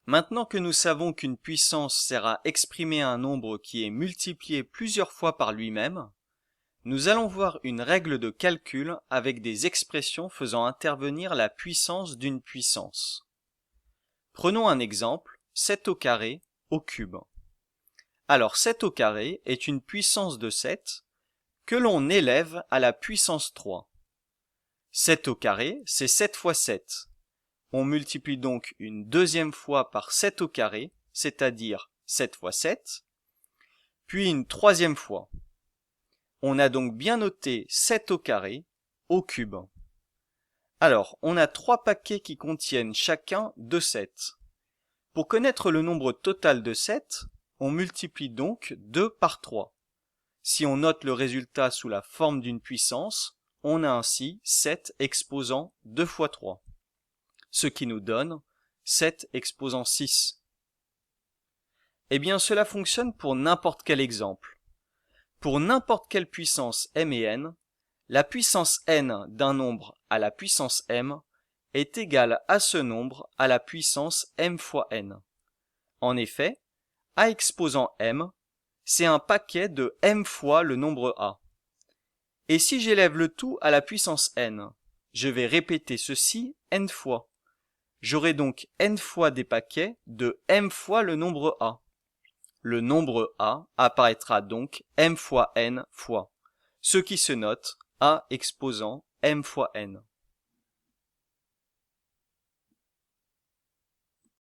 Maintenant que nous savons qu'une puissance sert à exprimer un nombre qui est multiplié plusieurs fois par lui-même, nous allons voir une règle de calcul avec des expressions faisant intervenir la puissance d'une puissance. Prenons un exemple, 7 au carré au cube. Alors 7 au carré est une puissance de 7 que l'on élève à la puissance 3. 7 au carré, c'est 7 fois 7. On multiplie donc une deuxième fois par 7 au carré, c'est-à-dire 7 fois 7, puis une troisième fois. On a donc bien noté 7 au carré au cube. Alors, on a 3 paquets qui contiennent chacun de 7. Pour connaître le nombre total de 7, on multiplie donc 2 par 3. Si on note le résultat sous la forme d'une puissance, on a ainsi 7 exposant 2 fois 3, ce qui nous donne 7 exposant 6. Eh bien, cela fonctionne pour n'importe quel exemple. Pour n'importe quelle puissance m et n, la puissance n d'un nombre à la puissance m est égale à ce nombre à la puissance m fois n. En effet, a exposant m, c'est un paquet de m fois le nombre a. Et si j'élève le tout à la puissance n, je vais répéter ceci n fois. J'aurai donc n fois des paquets de m fois le nombre a. Le nombre a apparaîtra donc m fois n fois, ce qui se note a exposant m fois n.